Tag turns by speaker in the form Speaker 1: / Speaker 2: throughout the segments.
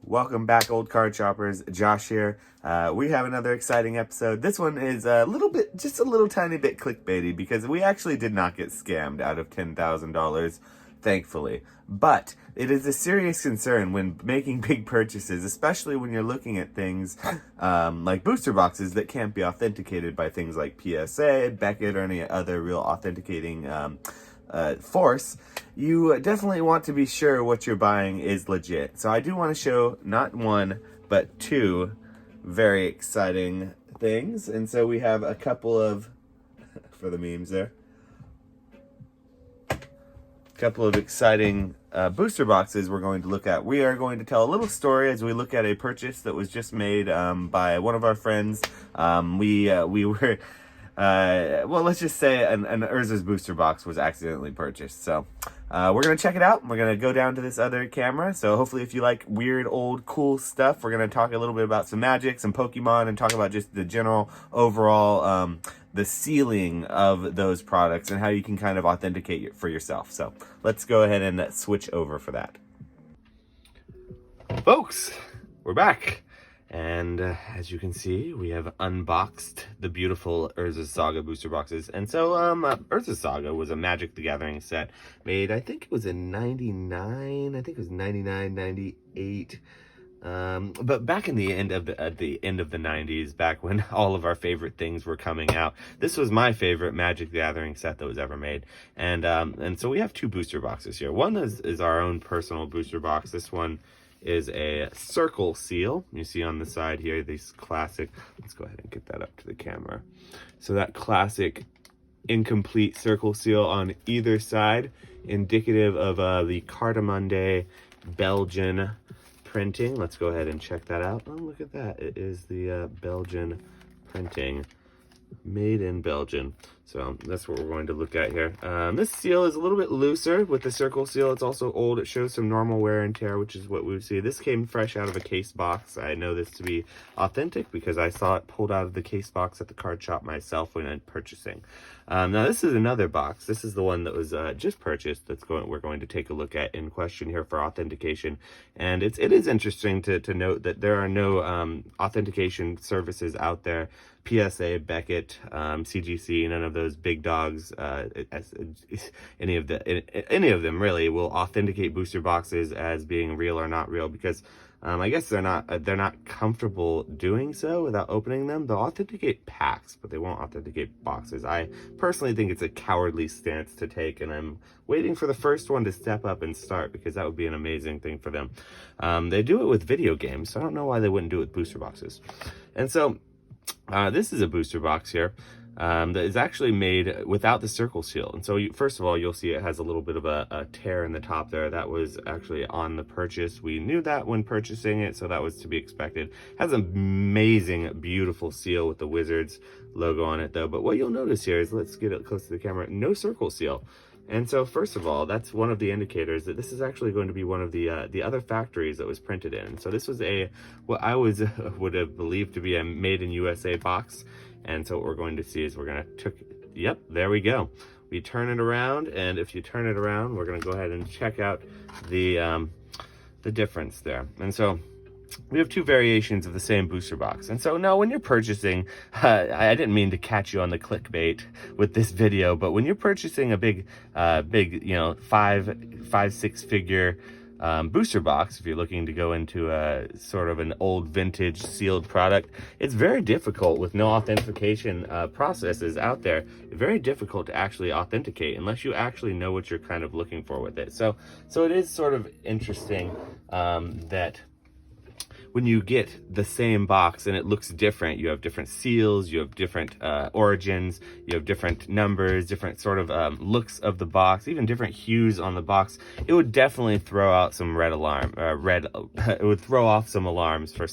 Speaker 1: Welcome back, old card shoppers. Josh here. We have another exciting episode. This one is a little bit, just a little tiny bit clickbaity because we actually did not get scammed out of $10,000, thankfully. But it is a serious concern when making big purchases, especially when you're looking at things like booster boxes that can't be authenticated by things like PSA, Beckett, or any other real authenticating force. You definitely want to be sure what you're buying is legit. So I do want to show not one, but two very exciting things. And so we have a couple of, for the memes there, couple of exciting booster boxes we're going to look at. We are going to tell a little story as we look at a purchase that was just made by one of our friends. We were... well, let's just say an Urza's booster box was accidentally purchased. So we're going to check it out. We're going to go down to this other camera. So hopefully if you like weird, old, cool stuff, we're going to talk a little bit about some Magic, some Pokemon, and talk about just the general overall, the ceiling of those products and how you can kind of authenticate it for yourself. So let's go ahead and switch over for that. Folks, we're back. And as you can see, we have unboxed the beautiful Urza Saga booster boxes. And so Urza Saga was a Magic the Gathering set made, I think it was in 99, I think it was 99, 98. But back in the end of the 90s, back when all of our favorite things were coming out, this was my favorite Magic the Gathering set that was ever made. And so we have two booster boxes here. One is our own personal booster box. This one is a circle seal. You see on the side here, these classic, let's go ahead and get that up to the camera. So that classic incomplete circle seal on either side, indicative of the Cartamonde Belgian printing. Let's go ahead and check that out. Oh, look at that. It is the Belgian printing, made in Belgium. So that's what we're going to look at here. This seal is a little bit looser with the circle seal. It's also old. It shows some normal wear and tear, which is what we would see. This came fresh out of a case box. I know this to be authentic because I saw it pulled out of the case box at the card shop myself when I'm purchasing. Now this is another box. This is the one that was just purchased. We're going to take a look at in question here for authentication. And it is interesting to note that there are no authentication services out there. PSA, Beckett, CGC, none of those big dogs, any of them really will authenticate booster boxes as being real or not real because I guess they're not comfortable doing so without opening them. They'll authenticate packs, but they won't authenticate boxes. I personally think it's a cowardly stance to take, and I'm waiting for the first one to step up and start because that would be an amazing thing for them. They do it with video games, so I don't know why they wouldn't do it with booster boxes. And so this is a booster box here that is actually made without the circle seal. And so first of all, you'll see it has a little bit of a tear in the top there. That was actually on the purchase. We knew that when purchasing it, so that was to be expected. It has an amazing, beautiful seal with the Wizards logo on it though. But what you'll notice here is, let's get it close to the camera, no circle seal. And so first of all, that's one of the indicators that this is actually going to be one of the other factories that was printed in. So this was what I would have believed to be a made in USA box. And so what we're going to see is yep, there we go. We turn it around, and if you turn it around, we're going to go ahead and check out the difference there. And so we have two variations of the same booster box. And so now when you're purchasing, I didn't mean to catch you on the clickbait with this video, but when you're purchasing a big, you know, five, six figure booster box, if you're looking to go into a sort of an old vintage sealed product, it's very difficult with no authentication processes out there. Very difficult to actually authenticate unless you actually know what you're kind of looking for with it. So it is sort of interesting that when you get the same box and it looks different, you have different seals, you have different origins, you have different numbers, different sort of looks of the box, even different hues on the box, it would definitely throw out some it would throw off some alarms for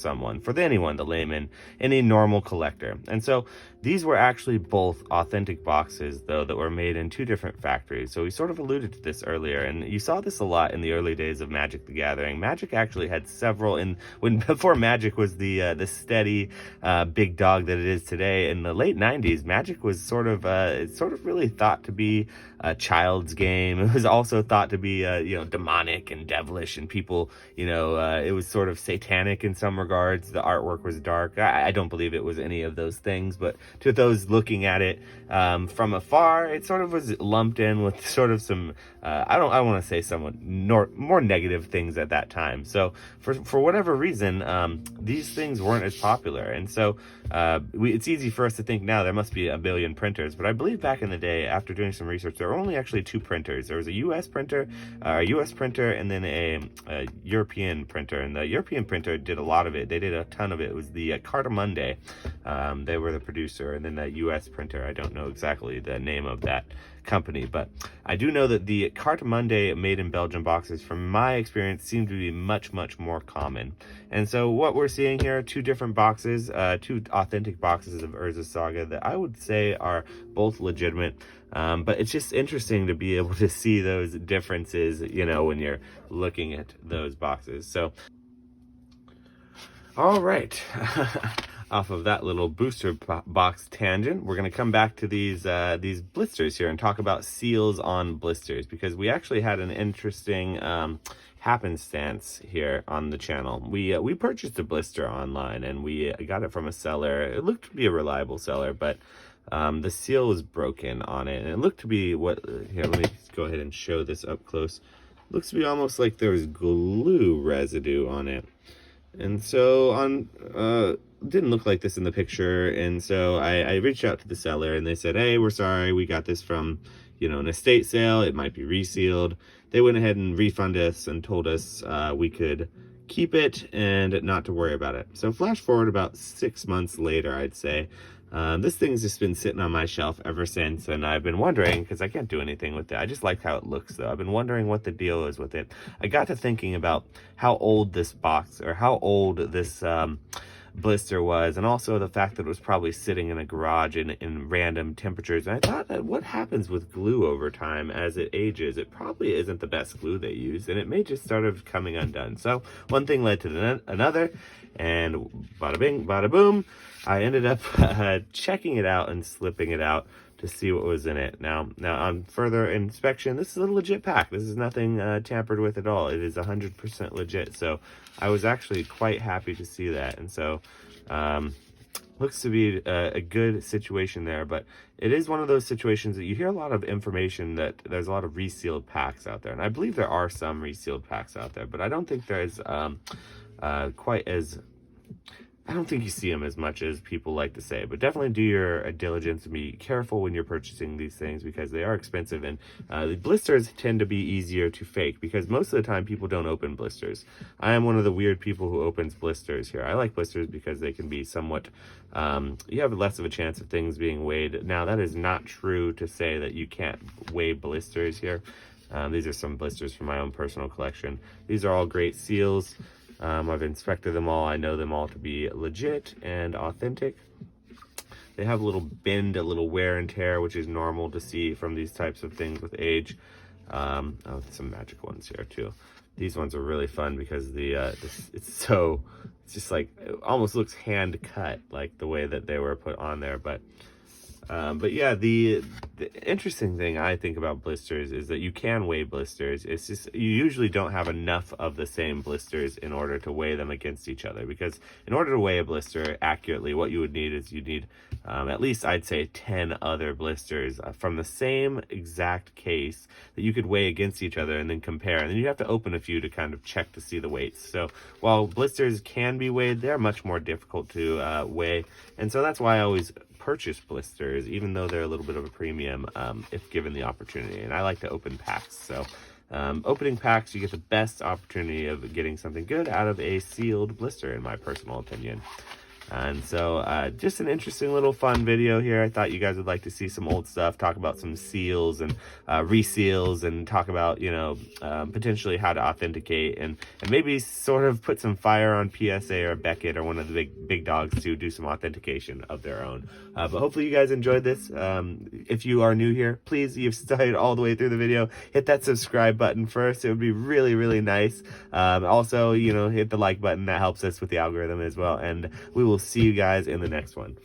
Speaker 1: anyone, the layman, any normal collector. And so These were actually both authentic boxes, though, that were made in 2 different factories. So we sort of alluded to this earlier, and you saw this a lot in the early days of Magic the Gathering. Magic actually had several, before Magic was the steady big dog that it is today. In the late 90s, Magic was sort of really thought to be a child's game. It was also thought to be demonic and devilish, and people, it was sort of satanic in some regards. The artwork was dark. I don't believe it was any of those things, but to those looking at it from afar, it sort of was lumped in with sort of some I want to say somewhat more negative things at that time. So for whatever reason, these things weren't as popular, and so it's easy for us to think now there must be a billion printers, but I believe back in the day, after doing some research, there were only actually 2 printers. There was a US printer, and then a European printer, and the European printer did a lot of it. They did a ton of it. It was the Cartamundi. They were the producer, and then the US printer, I don't know exactly the name of that company, but I do know that the Cartamundi made in Belgium boxes, from my experience, seem to be much more common. And so what we're seeing here are 2 different boxes, 2 authentic boxes of Urza Saga that I would say are both legitimate. But it's just interesting to be able to see those differences, when you're looking at those boxes. So, all right. Off of that little booster box tangent, we're going to come back to these blisters here and talk about seals on blisters, because we actually had an interesting happenstance here on the channel. We purchased a blister online, and we got it from a seller. It looked to be a reliable seller, but the seal was broken on it, and it looked to be here, let me go ahead and show this up close. Looks to be almost like there was glue residue on it. And so didn't look like this in the picture, and so I reached out to the seller, and they said, hey, we're sorry, we got this from an estate sale, it might be resealed. They went ahead and refunded us and told us we could keep it and not to worry about it. So flash forward about 6 months later, I'd say, this thing's just been sitting on my shelf ever since, and I've been wondering, because I can't do anything with it. I just like how it looks, though. I've been wondering what the deal is with it. I got to thinking about how old this box, or how old this blister was, and also the fact that it was probably sitting in a garage in random temperatures. And I thought that what happens with glue over time as it ages, it probably isn't the best glue they use, and it may just start of coming undone. So one thing led to another, and bada bing, bada boom, I ended up checking it out and slipping it out to see what was in it. Now on further inspection, this is a legit pack. This is nothing tampered with at all. It is 100% legit. So I was actually quite happy to see that. And so looks to be a good situation there, but it is one of those situations that you hear a lot of information that there's a lot of resealed packs out there. And I believe there are some resealed packs out there, but I don't think there's quite as... I don't think you see them as much as people like to say, but definitely do your diligence and be careful when you're purchasing these things, because they are expensive, and the blisters tend to be easier to fake, because most of the time people don't open blisters. I am one of the weird people who opens blisters here. I like blisters because they can be somewhat, you have less of a chance of things being weighed. Now, that is not true to say that you can't weigh blisters here. These are some blisters from my own personal collection. These are all great seals. I've inspected them all. I know them all to be legit and authentic. They have a little bend, a little wear and tear, which is normal to see from these types of things with age. Some magic ones here too. These ones are really fun because it's just like, it almost looks hand cut, like the way that they were put on there. But yeah, the interesting thing I think about blisters is that you can weigh blisters. It's just, you usually don't have enough of the same blisters in order to weigh them against each other, because in order to weigh a blister accurately, what you would need is you'd need at least, I'd say, 10 other blisters from the same exact case that you could weigh against each other and then compare. And then you have to open a few to kind of check to see the weights. So while blisters can be weighed, they're much more difficult to weigh. And so that's why I always purchase blisters, even though they're a little bit of a premium if given the opportunity. And I like to open packs. So opening packs, you get the best opportunity of getting something good out of a sealed blister, in my personal opinion. And so just an interesting little fun video here. I thought you guys would like to see some old stuff, talk about some seals and reseals, and talk about, you know, potentially how to authenticate, and maybe sort of put some fire on PSA or Beckett or one of the big dogs to do some authentication of their own. But hopefully you guys enjoyed this. If you are new here, please, you've stayed all the way through the video, hit that subscribe button first. It would be really, really nice. Also, you know, hit the like button. That helps us with the algorithm as well. And we will see you guys in the next one.